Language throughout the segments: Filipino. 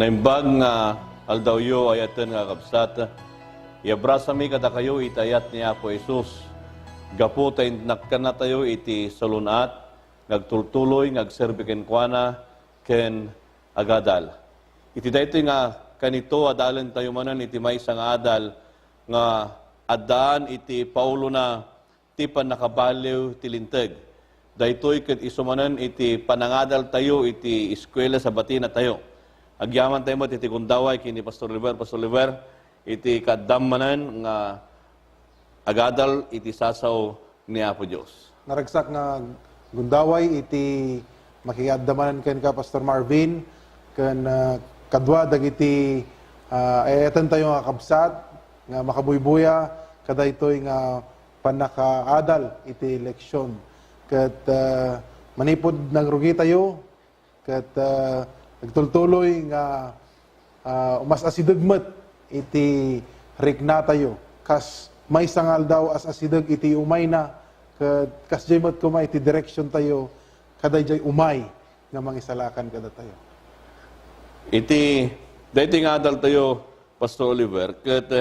Naimbag nga aldawyo ayaten nga kabsat, iabrasa mi kada kayo itayat niya po Jesus. Gapo tayo nakana tayo iti salunat, ngagtultuloy, ngagserbiken kuana, ken agadal. Iti dayto nga kanito adalan tayo manan iti maysa nga adal nga adaan iti Paulo na ti panakabaliw tilinteg. Daytoy ket isumanan iti panangadal tayo iti eskwela sa batina tayo. Agyaman tayo mo iti kundaway kini Pastor Oliver, iti kadammanan nga agadal iti sasaw ni Apo Dios. Naragsak nga gundaway iti makiadamanan ken ka Pastor Marvin ken kadwa dagiti ayatan tayo nga kabsat nga makabuybuya kadaytoy nga panakaadal iti leksyon ket manipod nagrugi tayo ket nagtultuloy nga umas asidegmet iti rikna tayo kas may sangal daw as asideg iti umay na ket kas jaymet kuma iti direksyon tayo kaday jay umay nga mangisalakan kada tayo. Iti daytoy nga adal tayo Pastor Oliver ket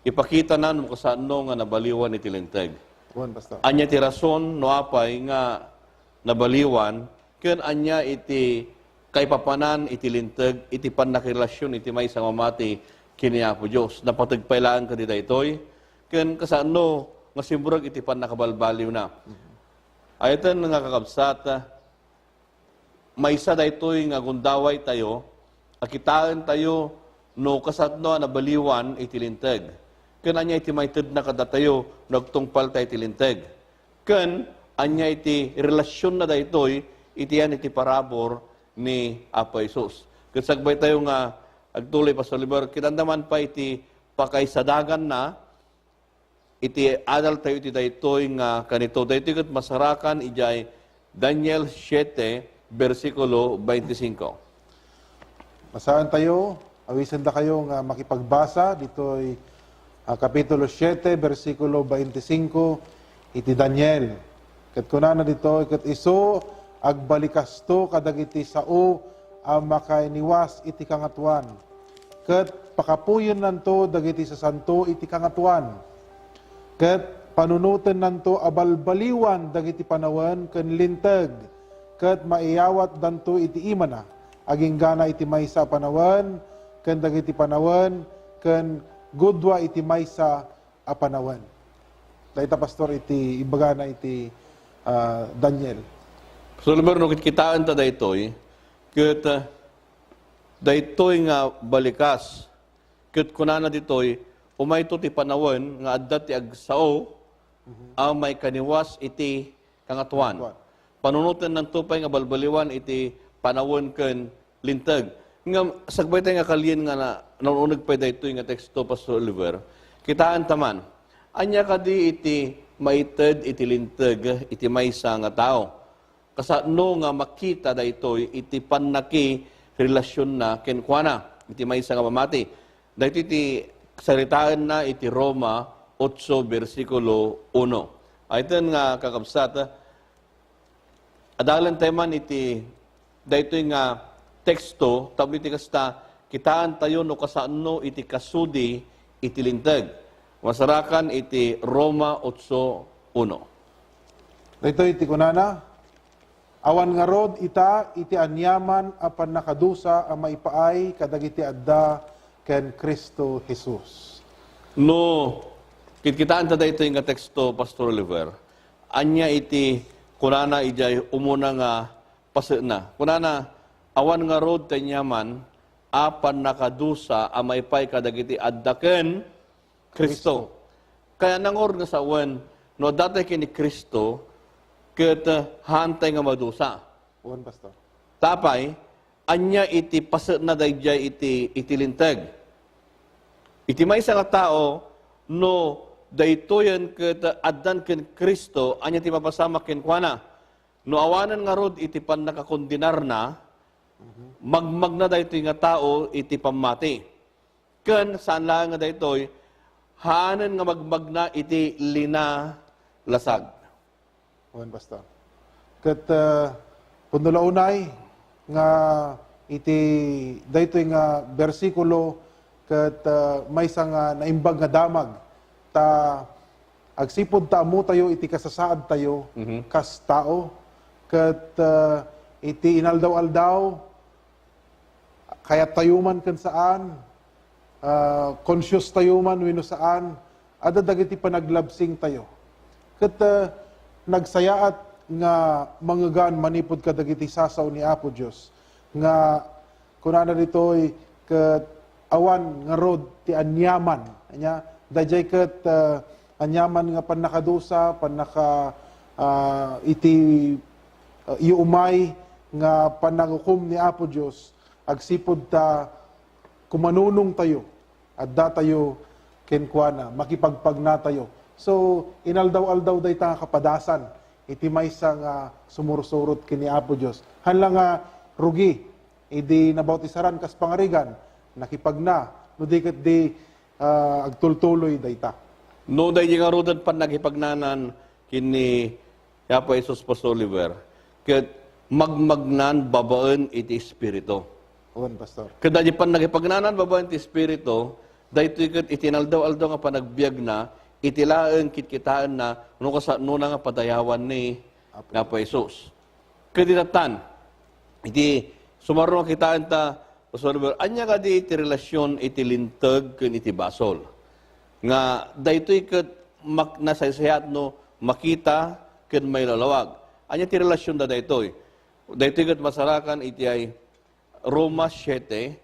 ipakita nan mo kasano nga nabaliwan iti linteg. Buwan Pastor. Anya ti rason no apay nga nabaliwan ken anya iti kay papanan iti linteg iti pannakirelasyon iti maysa nga mamati kini Apo Dios napatagpailaan ka di daytoy ken kasano nga simburag iti pannakabalbaliw na. Ayatan nga kakabsat maysa daytoy nga gundaway tayo akitaan tayo no kasano nabaliwan iti linteg. Ken anya iti mayted na kada tayo nagtungpal tayo iti linteg. Ken anya iti relasyon na daytoy iti yan iti parabor ni Apo Jesus. Kasagbay tayo nga agtuloy Pastor Oliver, kitandaman pa iti pakaisadagan na iti adal tayo iti daytoy nga kanito. Daytoy ket masarakan ijay Daniel 7 versikulo 25. Basahan tayo, awisan ta kayo nga makipagbasa ditoy kapitulo 7 versikulo 25 iti Daniel. Ket kunana dito ket isu agbalikas to kadagiti sao ang makainiwas iti kangatuan. Ket pakapuyon nanto dagiti sasanto iti kangatuan. Ket panunuten nanto abalbaliwan dagiti panawen ken linteg. Ket maiyawat danto iti imana aging gana iti maysa panawen ken dagiti panawen ken gudwa iti maysa a panawen. Dayta Pastor iti ibagana iti Daniel. So, lumero, kitaan ta daytoy, ket daytoy nga balikas, ket kunana ditoy, umay to ti panawen, nga adda ti agsao, ang may kaniwas iti kangatuan. Panunutan ng tupay nga balbaliwan iti panawon ken linteg. Nga sagbay tayo nga kalyen nga na nanunog pa daytoy nga teksto Pastor Oliver, kitaan taman, anya kadi iti maited iti linteg iti maysa nga tao. Kasano nga makita daytoy iti pannaki relasyon na kenkwana iti maysa nga mamati. Daytoy iti saritaan na iti Roma 8 versikulo 1. Ayten nga kakabsat adalan teman iti daytoy nga teksto tapno iti kasta kitaan tayo no kasano iti kasudi iti linteg. Masarakan iti Roma 8:1. Daytoy iti kunana awan nga rod ita iti anyaman apan nakadusa ang maipaay kadagiti adda ken Kristo Jesus. No, kitkitaan ta daytoy nga teksto Pastor Oliver. Anya iti kunana ijay umuna nga pasena. Kunana awan nga rod tanyaman apan nakadusa ang maipaay kadagiti adda ken Kristo. Kaya nangor nga sa awan no dati kini Kristo ket hantay nga madusa. Buwan Pastor. Tapay, anya iti paset na dayjay iti linteg. Iti maysa nga tao, no daytoyen ket addan ken Kristo, anya ti mapasama ken kuana. No awanan nga rod iti pannakakondinar na, magmag na daytoy nga tao iti pamati. Ken saan lang nga daytoy, hanan nga magmag na iti lina lasag. Buwan Pastor. Ket punulaunay nga iti daytoy nga bersikulo ket maysa nga naimbag nga damag ta agsipod ta amo tayo iti kasasaad tayo kas tao ket iti inaldaw-aldaw kaya tayo man kan saan conscious tayo man wenno saan ada dagiti panaglabsing tayo ket nagsayaat nga manggagan manipod kadagiti sasaw ni Apo Dios nga kunana ditoy ket awan nga rod ti anyaman nya dayjay ket anyaman nga panakadusa panaka iti iumay nga panagukom ni Apo Dios agsipod ta kumanunong tayo adda tayo kenkwana makipagpagna tayo so inaldaw-aldaw dayta nga kapadasan iti maysa nga sumursurot kini Apo Dios hanlang nga rugi idi nabautisaran kas pangarigan nakipagna no di ket di agtultuloy dayta. No, dahil nga rodan pan nagipagnanan kini Apo Jesus Pastor Oliver, ket magmagnan babaan iti Espiritu. Owen, Pastor. Kada di pan nagipagnanan babaan iti Espiritu, dahito ket itinaldaw-aldaw nga panagbiag na, itilaan kitkitaan na, no na nga padayawan ni Apo Jesus. Kaditatan, iti sumaron kitaan ta, Pastor Oliver, anya nga di iti relasyon iti lintag ken iti basol. Nga daytoy ket nasaysayat no makita ken may lalawag. Anya ti relasyon da daytoy. Daytoy ket masarakan iti ay Roma 7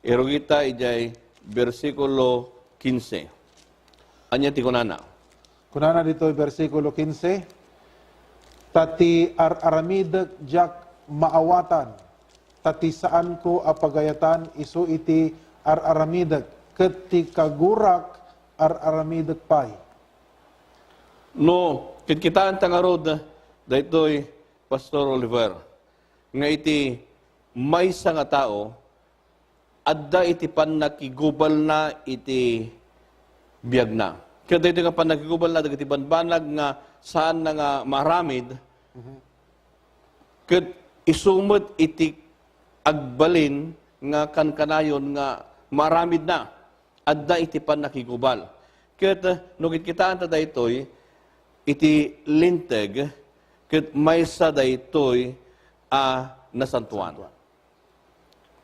irugita iti ay bersikulo 15. Anya ti kunana. Kunana dito bersikulo 15 tati aramid jak maawatan tati saan ko apagayatan isu iti aramidag ket ti kagurak aramidag pay. No, kitkitaan tangarod daytoy Pastor Oliver nga iti maysa nga tao adda iti panakigubal na iti biag na. Kaya daytoy nga panakigubal na dagiti banbanag nga saan na nga maramid ket isumot iti agbalin nga kankanayon nga maramid na adda iti panakigubal. Ket no kitkitaan ta daytoy iti linteg ket maysa daytoy nasantuan.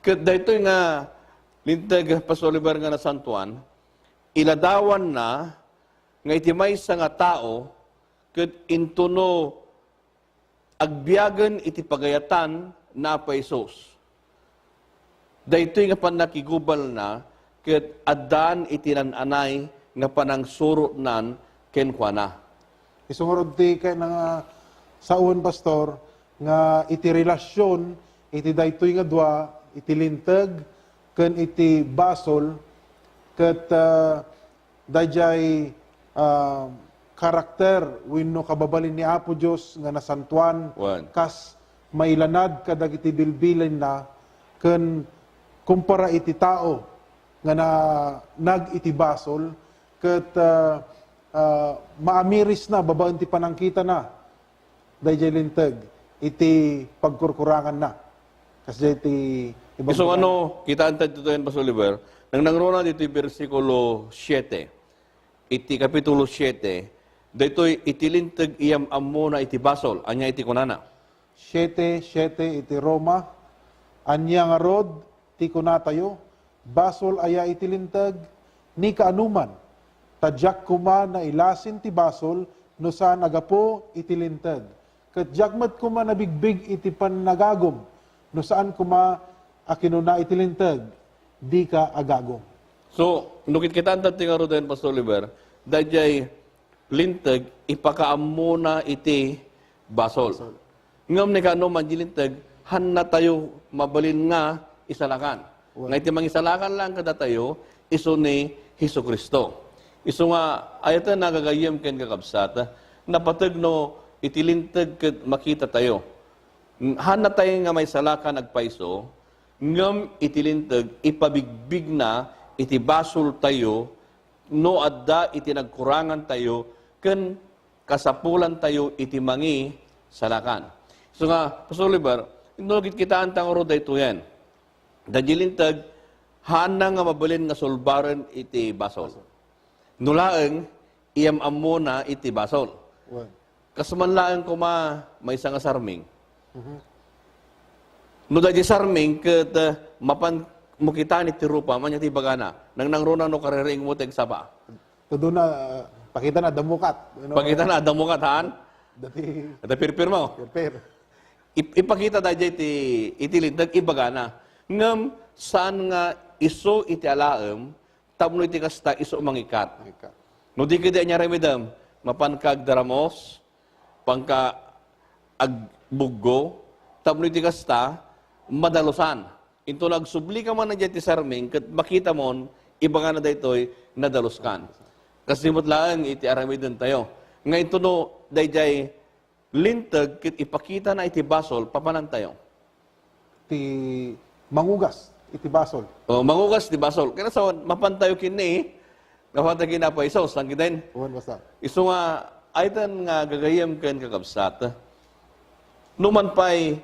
Ket daytoy nga linteg Pastor Oliver nga nasantuan iladawan na nga iti maysa nga tao ket intuno agbiagen iti pagayatan na Apo Jesus. Daytoy nga panakigubal na ket addaan iti nananay nga panangsuro nan kenkwana. Isungurod ti kay nga saon pastor nga iti relasyon iti daytoy nga dua iti linteg ken iti basol ket dayjay karakter wenno kababalin ni Apo Dios nga nasantuan kas mailanad kadagiti bilbilin na ken kumpara iti tao nga nag iti basol ket maamiris na babaan ti panangkita na dayjay linteg iti pagkurkurangan na kasi iti So ano, kitaan tayo dito yan, Pastor Oliver, nang nangrona dito yung versikulo 7, iti kapitulo 7, dito itilintag iyam ammo na iti basol, anya iti kunana. 7 iti Roma, anya nga rod, ti kunatayo, basol aya itilintag, ni kaanuman, tadyak kuma na ilasin ti basol, no saan agapo itilintag. Kat jakmat kuma na bigbig iti panagagom, no saan kuma akinuna itilintag, di ka agagom. So, nukit kita ang dating aro din, Pastor Oliver, dahil lintag, ipakaammo na iti basol. Ngam ni kano man lintag, han na tayo mabalin nga isalakan. Nga iti mangisalakan lang kada tayo, iso ni Hesus Kristo. Iso nga, ayatan nagagayam ken kakabsat, napatag no itilintag ket makita tayo. Han na tayo nga may salakan agpaiso, ngam itilintag, ipabigbig na iti basol tayo, no adda iti nagkurangan tayo, ken kasapulan tayo iti mangi salakan. So nga, Pastor Oliver, inugit kita ang tangoro dayto yan. Dajilintag, hana nga mabalin nga sulbaran iti basol. Nulaeng, iyam amuna iti basol. Wan. Kasmanlaan ko may isang sarming. No dahi sarming, kat mapan mukita ni tirupa, manya ti bagana. Nang nangruna no karering mo teg saba. Todo na, pakita na, damukat. Pagkita na, adamo ka, taan? Dati, At pirpir mo. per. Ipakita tayo iti lindag, ibagana. Ngam, saan nga iso iti alaem, tapno iti kasta iso mangikat. No di kaya niya remedam, mapankag daramos, pangka agbuggo, tapno iti kasta, madalusan. Ito nagsubli ka man na dyan ti sarming, kat makita mo, ibagana daytoy, nadaluskan. Kasi lang iti aramidon tayo. Ngayon ito no, dayjay lintag, kit ipakita na iti basol, papanan tayo. Ti mangugas, iti basol. O, mangugas ti basol. Kaya sa mapantayo kini, kapata kinapa iso, sangki din. Uwan basta. Iso nga, aytan nga gagayam ken kakabsat. Numan pa'y,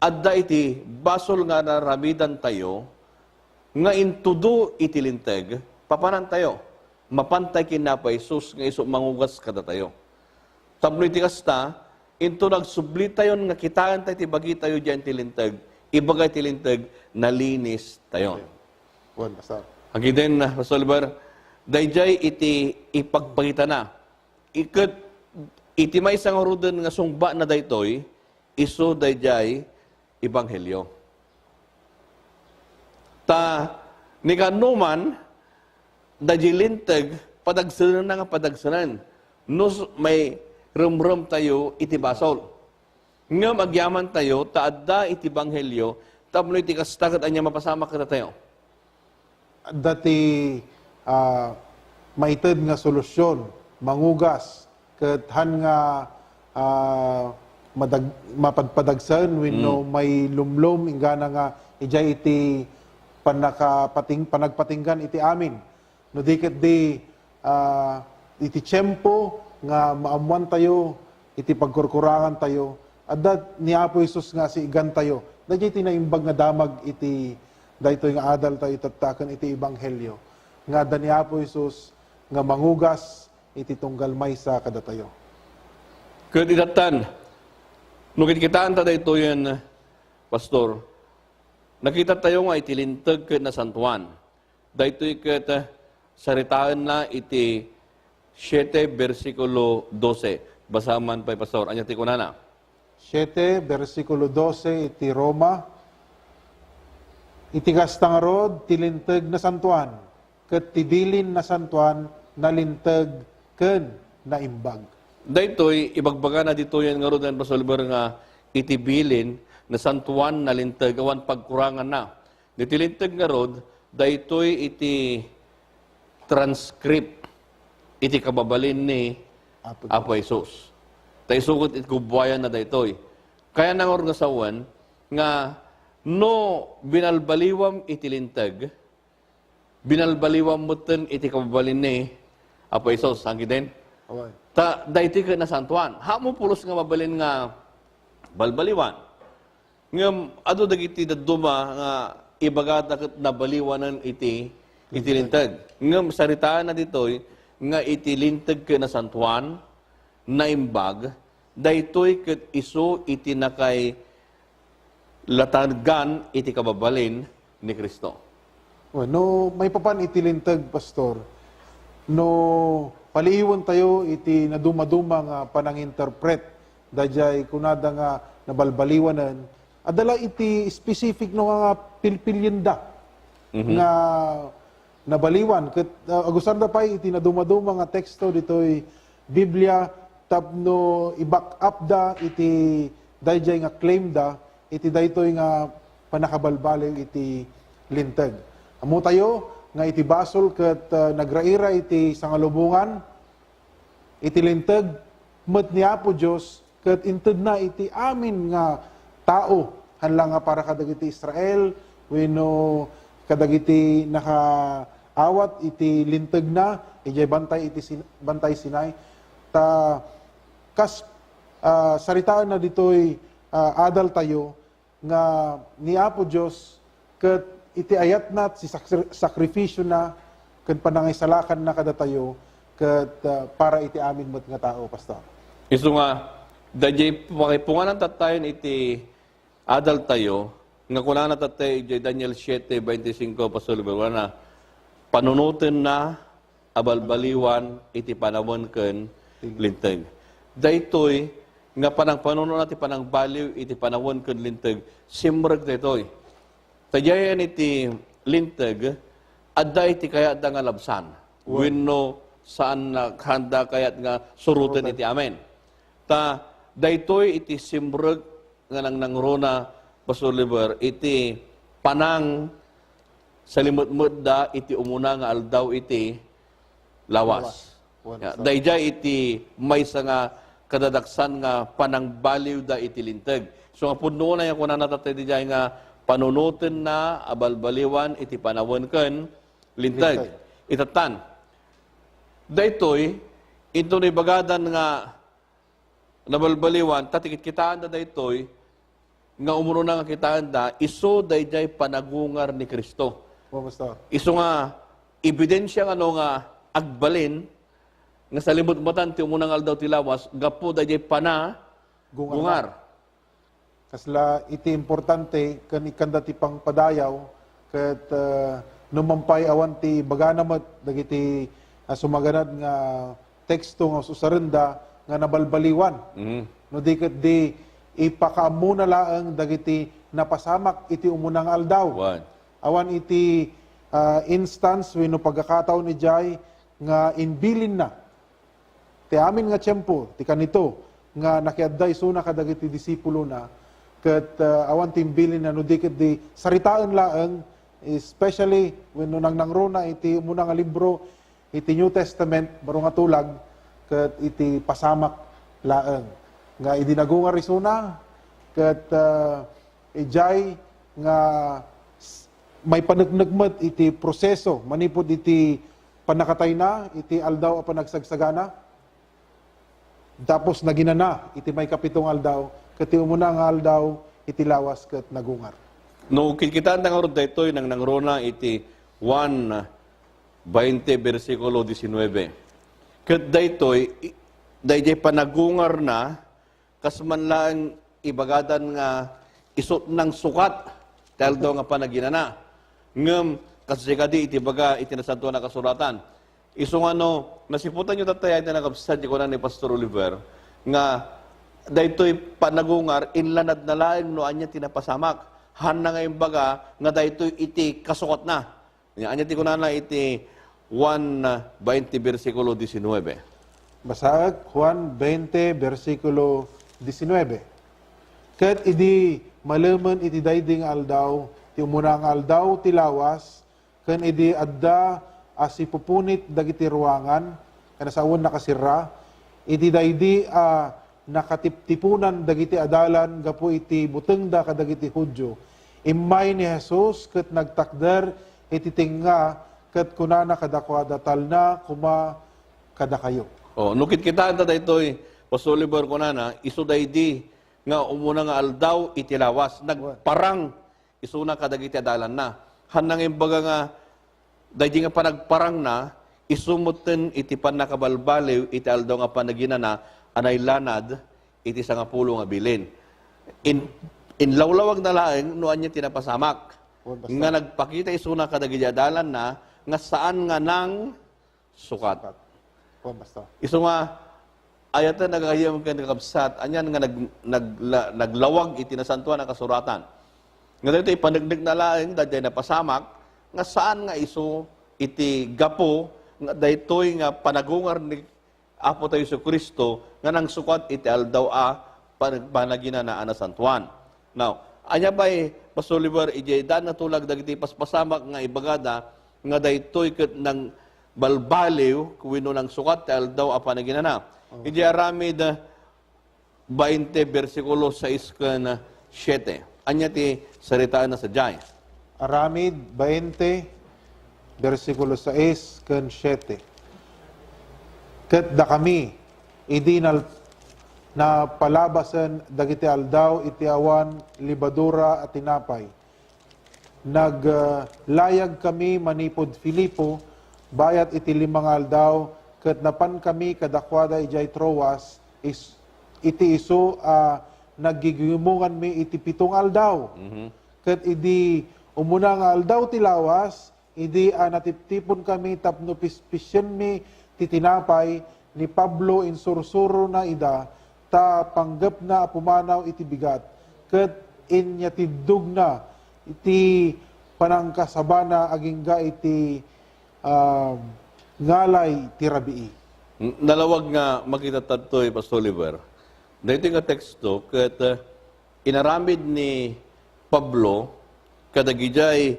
adda iti basol nga naramidan tayo, nga intudo iti lintag, papanan tayo. Mapantay kinapa Isus nga iso mangugas kada tayo. Tapno iti kasta, into nagsubli tayo nga kitaan tayo tibagi tayo dyan tilintag, ibagay tilintag, nalinis tayo. Uwan basta. Ang din na, Pastor Oliver, dayjay iti ipagpagita na. Iti may isang rudan nga sungba na daytoy, iso dayjay ibanghelyo. Ta, ni kanuman, dajilintag, padagsanan na nga padagsanan. Nus may rum-rum tayo iti basol. Nga magyaman tayo, taadda iti banghelyo, tapno iti kastagat anya mapasama ka tayo. Dati maited nga solusyon, mangugas, ket han nga mapadpadagsan wenno may lumlom ingana nga ijay iti panagpatinggan iti amin. No diket di iti tiyempo nga maamuan tayo, iti pagkurkurangan tayo, adda ni Apo Isus nga si igan tayo. Dayjay tinaimbag nga damag iti daytoy nga adal tayo tattaken iti ebanghelyo. Nga adda ni Apo Isus nga mangugas iti tunggal maysa kada tayo. Ket idatan, no kitaan ta dayto yan, Pastor, nakita tayo nga iti lintag ket na santuan. Daytoy ket saritaan na iti 7 versikulo 12. Basaman pa, Pastor. Anya ti kunana. 7, versikulo 12, iti Roma, iti kastang rod, tilintag na santuan, ket tidilin na santuan, nalintag ken na imbag. Daytoy, ibagbaga na dito yan nga ron, Pastor Oliver, nga itibilin na santuan na lintag, awan pagkurangan na. Ditilintag nga rod, daytoy iti transcript, iti kababalin ni Apo Isus. Tayo sugot iti kubuayan na daytoy. Kaya nang orgasawan, nga no binalbaliwam iti lintag, binalbaliwam mo iti kababalin ni Apo Isus. Anggi din? Okay. Daytoy ka na santuan. Hamo pulos nga mabalin nga balbaliwan. Ngam, ado dagiti daduma nga ibagata ket nabaliwanan iti lintag. Ngam, saritaan na ditoy, nga iti lintag ka na santuan, na imbag, daytoy ket iso iti nakay latagan iti kababalin ni Kristo. No, may papan iti lintag, Pastor. No, paliiwan tayo iti naduma-duma nga panang-interpret. Dajay kunada nga nabalbaliwanan. Adala iti specific no nga pilpilyenda. Nga nabaliwan. Agusar da pa iti naduma-duma nga teksto ditoy Biblia tapno i-back up da iti dayjay nga claim da iti daytoy nga panakabalbaliw iti lintag. Amo tayo nga iti basol ket nagraira iti sangalubungan iti lintag met ni Apo Dios ket inted na iti amin nga tao hanlang nga para kadagiti Israel wenno kadagiti nakaawat iti lintag na ijay bantay Sinai ta kas saritaan na ditoy adal tayo nga ni Apo Dios ket iti ayat na si sakripisyo na ken panangisalakan na kada tayo ket para iti amin met nga tao, pastor. Isu nga, dajay pakipungan ng tatayon iti adal tayo, nga kunana tatay iti Daniel 7:25, Pastor Oliver, na panunutin na abalbaliwan iti panawon ken linteg. Daytoy nga panang panuno natin panang baliw iti panawon ken linteg, simreg daytoy. Tajayan iti linteg, adda iti kayat da nga labsan. Wenno saan naghanda kayat nga surutan iti amen. Ta daytoy iti simreg nga nang nangrona, Pastor Oliver, iti panang sa limot-mot da iti umuna nga aldaw iti lawas. Dayjay iti maysa nga kadadaksan nga panangbaliw da iti linteg. So nga pudno na yan kung natatay di jay nga panunutin na abalbaliwan iti panawon ken linteg. Itatan. Daytoy ito ni bagadan nga nabalbaliwan tatikit kitaan da daytoy nga umuno na nga kitaan da iso dayjay panagungar ni Kristo. Pastor. Iso nga ebidensya nga no nga agbalin nga sa limot-matan ti umunang aldaw ti lawas gapo dayjay gungar. Kasla iti importante ken ikanda ti pangpadayaw ket numampay awan ti bagana met dagiti sumaganad nga teksto nga susarenda nga nabalbaliwan. No di ket di ipakaamuna laeng dagiti napasamak iti umunang aldaw. Awan iti instance wenno pagkakataon ni Jai nga inbilin na ti amin nga tiyempo ti kanito nga nakiadday suna kadagiti disipulo na ket awan ti inbilin na no di ket di saritaan laeng, especially wenno nang nangrona iti umuna nga libro iti New Testament baro nga tulag ket iti pasamak laeng nga idinagungar isuna ket ijay nga may panagnagmat iti proseso manipod iti panakatay na iti aldaw a panagsagsagana tapos naginana iti may kapitong aldaw ket umuna nga aldaw iti lawas ket nagungar. No kikitaan nga rod daytoy nang nangrona iti 1:20 versikulo 19. Ket daytoy dayjay panagungar na kas man lang ibagadan nga isot ng sukat dahil daw nga panaginana. Ngem kasi kadi iti baga iti nasantuan na kasuratan. Iso nga no, nasiputan nyo tatay na nakabsad ko na ni Pastor Oliver nga daytoy panagungar inlanad na laeng no anya tinapasamak. Han na nga baga nga daytoy iti kasukot na. Anya ti kunana iti 1:20 versikulo 19. Basag Juan 20 versikulo 19. Ket idi malaman iti dayding aldaw ti umunang aldaw ti lawas ken idi adda asipupunit dagiti ruangan kana saon nakasira idi daydi nakatiptipunan dagiti adalan gapu iti butengda kadagiti Hudyo immay ni Jesus ket nagtakder iti tinga ket kunana kadakwa datal na kuma kada kayo. Oh, nukit kita anta daytoy Pastor Oliver kunana isu daydi nga umuna nga aldaw iti lawas nagparang isuna kadagiti adalan na. Hanang imbaga nga daydi nga panagparang na isumuten iti panakabalbaliw iti aldaw nga panaginana anay lanad iti sangapulo nga bilin. Inlawlawag na laeng no anya tinapasamak. Nga nagpakita isuna kadagiti adalan na nga saan nga nang sukat. Isu nga ayatan nagayam ken kakabsat anyan nga naglawag iti nasantuan nga kasuratan. Nga dito ipanagdag na laeng daday napasamak nga saan nga iso iti gapo nga daytoy nga panagungar ni Apo tayo sa Kristo nga nang sukat iti aldaw panagina na anasantuan. Now, anya ba Pastor Oliver ije dan natulag dagiti paspasamak nga ibagada nga daytoy ket nang balbaliw kuwino nang sukat iti aldaw panagina na. Ije aramid 20 versikulo 6 ken 7. Anya ti saritaan na sa Jai. Aramid 20 versikulo 6 ken 7. Ket da kami idi na palabasan dagiti aldaw iti awan libadura at tinapay. naglayag kami manipod Filipo, bayat iti 5 aldaw, ket napan kami kadakwada ijay Troas, iti iso naggigimungan mi iti 7 aldaw. Ket idi umuna nga aldaw ti lawas, idi natiptipon kami tapno pispisyen mi ti tinapay ni Pablo insursuro na ida, ta panggap na pumanaw iti bigat, ket inyatidug na iti panangkasabana agingga iti ngalay ti rabii. Nalawag nga makita tatoy, Pastor Oliver. Dito nga teksto, kat inaramid ni Pablo, kadagijay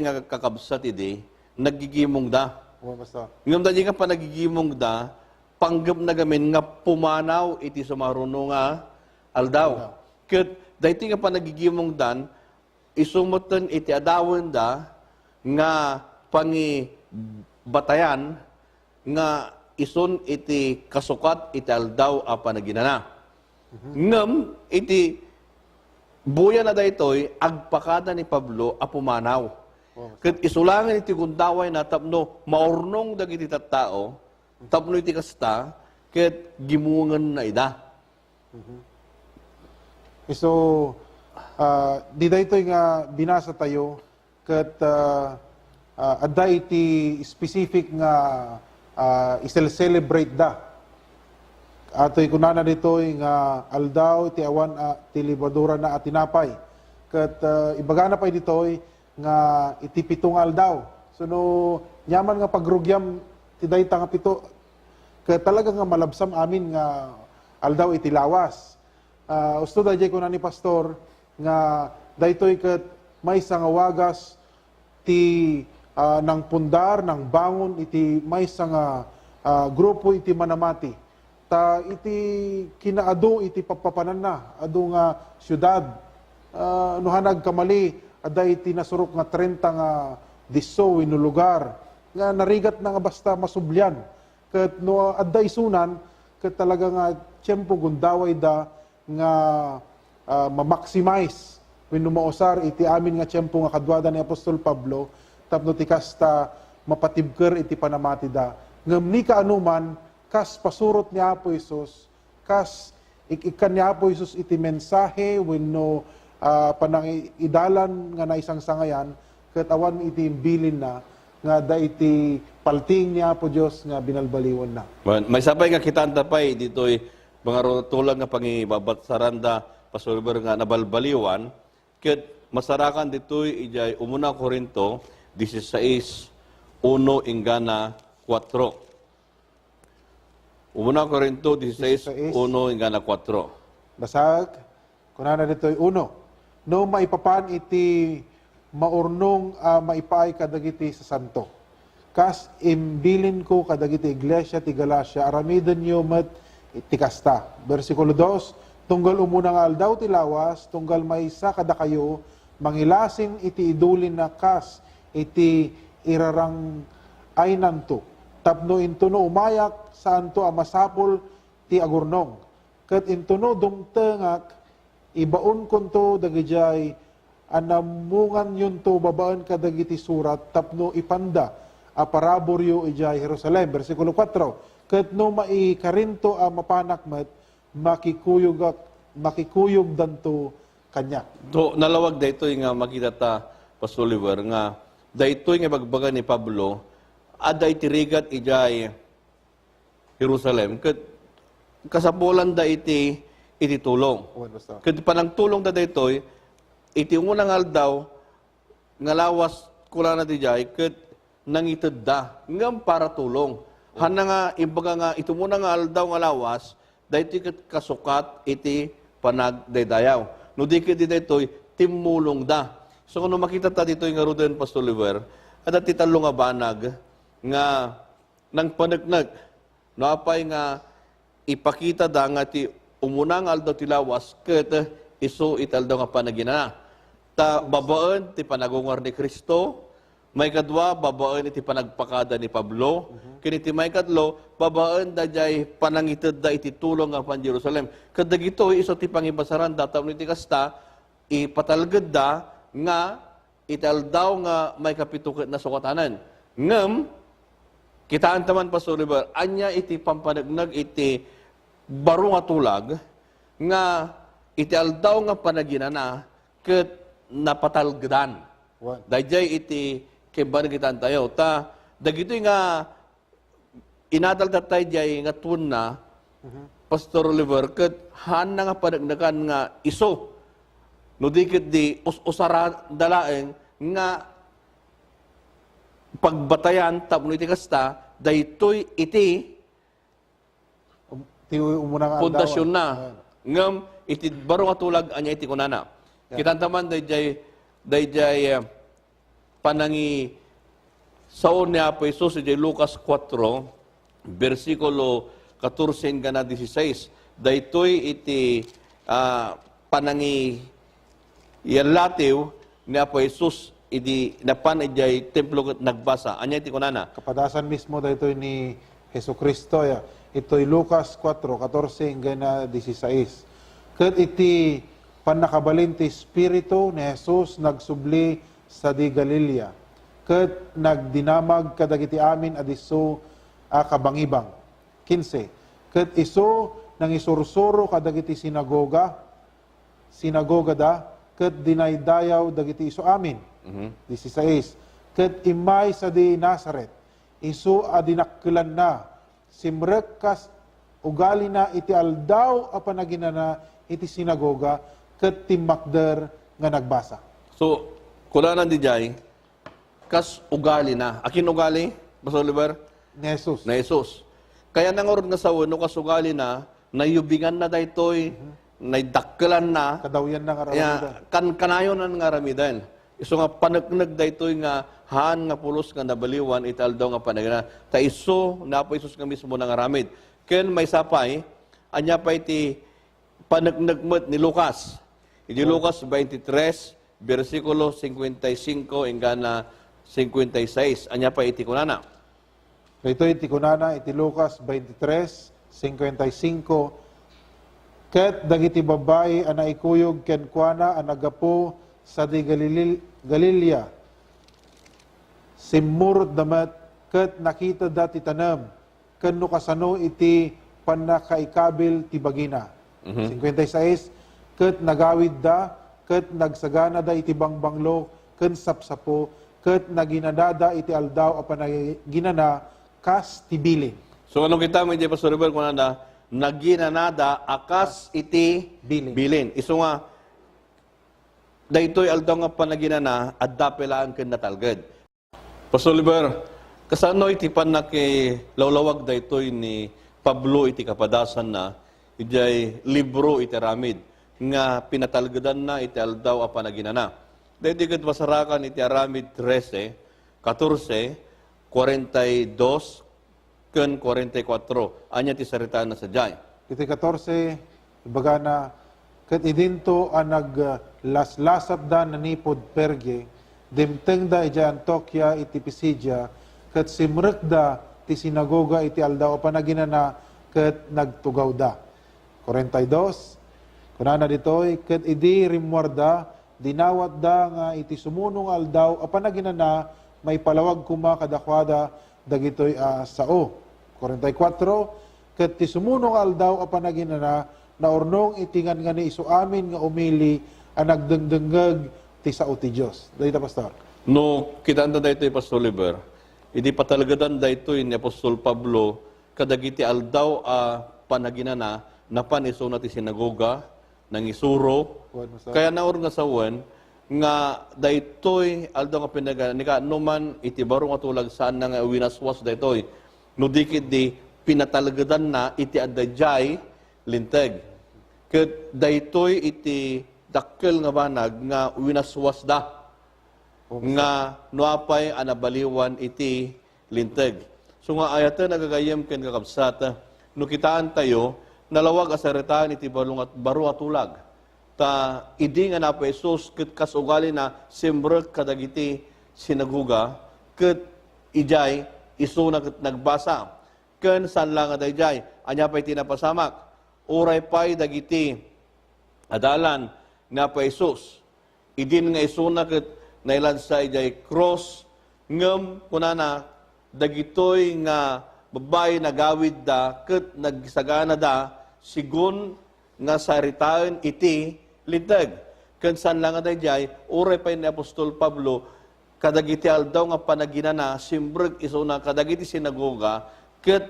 nga kakabsat idi, nagigimong da. Basta. Ngam da nga pa nagigimong da, panggap na gamin nga pumanaw iti sumaruno nga aldaw. Kat dito nga pa nagigimong dan, isumutan iti adawin da, nga pangi batayan, nga ison iti kasukat iti aldaw a panaginana. Ngam iti buya na daytoy agpakada ni Pablo a pumanaw. Ket isulangan iti gundaway na tapno maurnong dagiti tattao, tapno iti kasta ket gimungan na ida. So, di daytoy nga binasa tayo, ket adda iti specific nga isel-celebrate da. Ato'y kunana dito'y nga aldaw, ti awan, ti libadura na atinapay. Kat ibagana pa dito'y nga iti 7 aldaw. So no, nyaman nga pagrugyam, ti dayta nga 7, kat talaga nga malabsam amin nga aldaw iti lawas. Usto da jay ko na ni Pastor, nga dayto'y kat may nga wagas, ti nang pundar, nang bangon, iti may nga grupo iti manamati. Ta iti kinaado iti papapanan na, ado nga syudad. Nuhanag kamali, ada iti nasurok nga 30 nga diso ino lugar. Nga narigat na nga basta masublyan. Ket no adda isunan, ket talaga nga tiyempo gundaway da nga ma-maximize wenno mausar iti amin nga tiyempo nga kadwada ni Apostol Pablo, tapno ti kasta mapatibker iti panamati da. Ngem ni kaanuman kas pasurot ni Apo Isus, kas ikan ni Apo Isus iti mensahe wenno panang idalan nga naisang sangayan, ket awan iti bilin na nga da iti palting ni Apo Dios nga binalbaliwan na. May sabay nga kitanta pay dito'y mga tulang nga pangibabatsaranda pasulber nga nabalbaliwan, ket masarakan dito'y ijay umuna Korinto 16:1 ingana 4. Umuna Korinto 16:1 ingana 4. Basag, kunana dito'y 1. No maipapan iti maurnong maipaay kadagiti sa santo. Kas imbilin ko kadagiti iglesia ti Galacia, aramiden nyo met iti kasta. Versikulo 2, tunggal umuna nga aldaw ti lawas, tunggal maysa kada kayo, mangilasin iti idulin na kas, iti irarang ay nanto. Tapno intuno umayak, saan to amasapol ti agurnong. Kat intuno dumtengak, ibaon konto dagijay, anamungan yun to babaan kadagiti surat, tapno ipanda, aparaboryo ijay Jerusalem. Versikulo 4, kat no maikarinto mapanakmat, makikuyog danto kanya. So, nalawag dito nga makita ta, Pastor Oliver, nga dito nga bagbaga ni Pablo, aday tirigat ijay Jerusalem, kat kasapulan da iti tulong. Kat panang tulong da dito, iti unang aldaw, nga lawas kula na dijay, kat nangitid da, ngam para tulong. Hana nga, imbaga nga, ito muna nga aldaw nga lawas, dahito kat kasukat, iti panagdaydayaw. No di kiti dito, timulong da. So kung makita ta dito nga Ruden, Pastor Oliver, at titalo nga banag, nga nang panagnag, no apay nga ipakita da nga ti umunang aldaw ti lawas, ket iso italdaw nga panagina. Ta babaan ti panagungar ni Kristo, may kadwa, babaan iti panagpakada ni Pablo, kiniti may kadlo, babaan da jay panangitid da iti tulong nga pan Jerusalem. Kadagito, iso ti pangibasaran da, tapno iti kasta, ipatalgad da, nga ital daw nga may kapitukit na sukatanan. Ngem, kitaan taman Pastor Oliver, anya iti pampanagnag iti baro nga tulag, nga ital daw nga panaginana, ket napatalgdan. Wan. Dayjay iti kibanagitan tayo. Dagito nga inadaldat tayo jay nga tun na, Pastor Oliver, ket han na nga panagnagan nga iso. No dikit di usara dalaeng nga pagbatayan tapno iti kasta, daytoy iti Ti umunang aldaw. pundasyon na. Ngem iti baro nga tulag anya iti kunana. Kitantaman dayjay panangi saon ni Apo Jesus iti Lucas 4 versikulo 14 gana 16. Daytoy iti panangi yalatiw ni Apo Jesus iti napan ijay templo ket nagbasa. Anya iti kunana. Kapadasan mismo dito ni Hesus Kristo. Ya. Ito'y Lucas 4:14 hanggang 16. Ket iti panakabalin ti Espiritu ni Jesus nagsubli sa di Galilea. Ket nagdinamag kadagiti amin adiso a kabangibang. 15. Ket iso nang isursuro kadagiti sinagoga da, ket dinaydayaw dagiti iso amin. 16. Ket imay sa di Nazaret, iso adinakkelan na, simrek kas ugali na iti aldaw a panaginana iti sinagoga, ket timmakder nga nagbasa. So, kulanan di jay, kas ugali na. Akin ugali, Pastor Oliver? Ni Jesus. Na Jesus. Kaya nangorod nga sa uno, kas ugali na, nayubingan na daytoy, naidakkelan na, Kadawyan na nga kaya kanayon na nga ramidan. Iso nga panagnag daytoy nga han nga pulos nga nabaliwan ital daw nga panagna. Ta iso na po Isus nga mismo nga ramid. Ken may sapay anya pa iti panagnagmet ni Lucas. Iti Lucas 23 versikulo 55 hanggang 56. Anya pa iti kunana. Ito iti kunana, iti Lucas 23:55. Ket dagiti babae ana ikuyog ken kuana anagapo sa di Galilea. Simmurot damat ket nakita dati tanam ken no kasano iti panakaikabil ti bagina. 56. Ket nagawid da ket nagsagana da iti bangbanglo ken sapsapo ket naginadada iti aldaw a panaginana kas tibilin. So anong kita mo, Pastor Rebel, kung na naginanada akas iti bilin. Iso nga, daytoy aldaw nga panaginana at dapelaan ken natalged. Pastor Oliver, kasano iti panaki lawlawag daytoy ni Pablo iti kapadasan na ijay libro iti ramid nga pinatalgedan na iti aldaw a panaginana. Daytoy ket masarakan iti aramid 13, 14, 42 ken 44. Anya ti sarita na sadyay. Iti 14, ibaga na, ket idinto ang naglaslasap da nanipod Perge, dimteng da iti Antioquia iti Pisidia, ket simrek da ti sinagoga iti aldaw panaginana, ket nagtugaw da. 42, kunana ditoy, ket idi rimwarda, dinawat da nga iti sumunong aldaw panaginana, may palawag kuma kadakwada dagitoy sao. 44, ket ti sumunong aldaw panaginana, naurnong itingan nga ni isu amin nga umili ang nagdengdengeg ti sao ti Dios. Dayta pastor. No, kitanda daytoy Pastor Oliver, idi patalgadan daytoy ni Apostol Pablo kadagiti aldaw a panaginana napan iso na ti sinagoga nang isuro. Kaya naor nga sawen nga daytoy aldaw nga pinaganika numan iti baro nga tulag saan na nga winaswas daytoy. No dikit di pinatalgadan na iti adayjay linteg. Ket daytoy iti dakkel nga banag nga winaswas da. Nga nuapay anabaliwan iti linteg. So nga ayatan nagagayem ken kakabsat no kitaan tayo nalawag asaritaan iti baro nga tulag. Ta idi nga na po Jesus ket kasugali na simbrek kadagiti sinaguga ket ijay isu na nagbasa ken sanla nga dayjay anya pay tinapasamak uray pay dagiti adalan nga po Jesus idin nga isu na ket nailansay jay cross ngem kunana dagitoy nga babae nagawid da ket nagsagana da sigon nga saritaen iti lintag. Ken san lang dayjay uray pa ni Apostol Pablo kadagiti aldaw nga panaginana simbreg iso na kadagiti sinagoga ket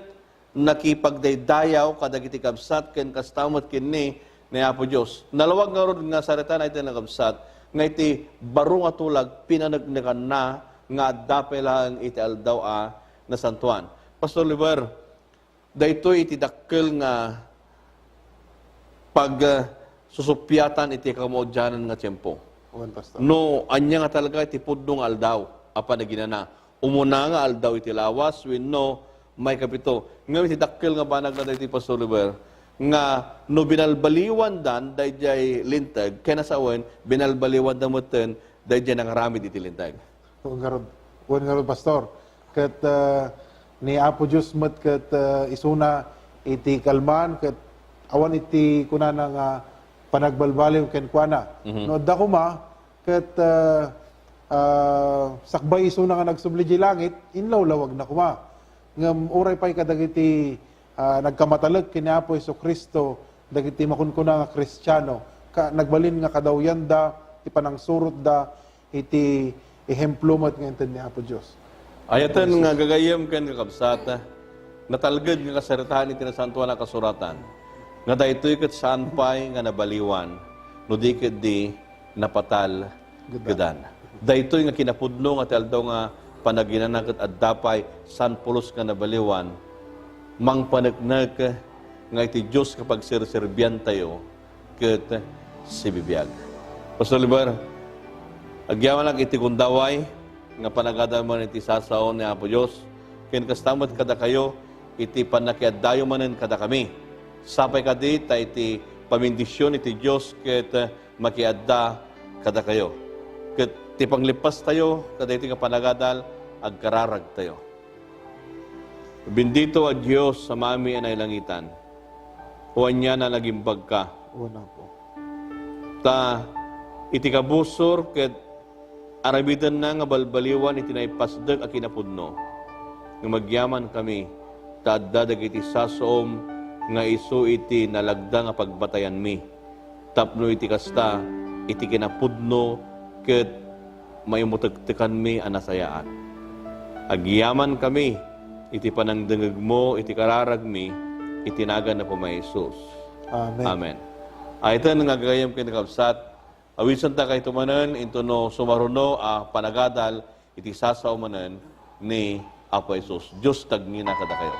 nakipagdaydayaw kadagiti kabsat ken kastamot kinni ni Apo Dios. Nalawag nga ron nga sarita na iti nagabsat nga iti baro nga tulag pinanagnagan na nga dapay lang iti aldaw na santuan. Pastor Liber, daytoy iti dakkel nga pag susupyatan iti kamoodyanan nga tiyempo. Uwan, Pastor. No, anya nga talaga iti pudno nga aldaw, apa na ginana. Umuna nga aldaw iti lawas, wenno may kapito. Ngayon iti dakkel nga banag na iti Pastor Liber, nga no binalbaliwan dan, dayjay lintag, kaya nasawan, binalbaliwan dan muten, dayjay nangaramid iti lintag. Uwan nga ron, Pastor. Kat ni Apo Diyos mat kat isuna iti kalman, kat awan iti kunana nga panagbalbaliw ken kuana. No dako ma ket sakbay iso na nga nagsubli di langit inlawlawag na kuma. Ngem uray pay kadagiti nagkamatalag kini Apo Jesucristo dagiti makunkuna nga Kristiyano nagbalin nga kadawyan da iti panangsurot da iti ehemplo mat nga enten ni Apo Dios. Ayatan nga gagayem ken kakabsata, natalged nga kasaritahan iti nasantuan na kasuratan, nga daytoy ket saan pay nga nabaliwan, no di ket di napatal gedan. Daytoy nga kinapudno nga taldaw nga panaginanan ket addapay san pulos nga nabaliwan, mangpaneknek nga iti Dios kapag sirserbian tayo ket sibibiyag. Pastor Liber, agyaman lang iti kundaway nga panagadaman iti sasaon ni Apo Dios ken kastamot kada kayo iti panakiaddayo manen kada kami. Sapay kadi ta iti pamindisyon iti Dios ket makiadda kada kayo. Ket ti panglipas tayo kada iti panagadal agkararag tayo. Bendito a Dios sa mami anay langitan. Huwan niya na nagimbag ka. Una po. Ta iti kabusor ket arabidan na nga balbaliwan iti naipasdag a kinapudno. Nga magyaman kami ta adda dagiti sasom nga isu iti nalagda nga pagbatayan mi. Tapno iti kasta iti kinapudno ket mayumutektekan mi anasayaan. Agyaman kami iti panangdengeg mo iti kararag mi iti nagan na po may Jesus. Amen. Amen. Aytan nga gagayam kinakabsat awisan ta kay tumanen into no sumaruno a panagadal iti sasaw manen ni Apo Jesus. Dios tagngina kada kayo.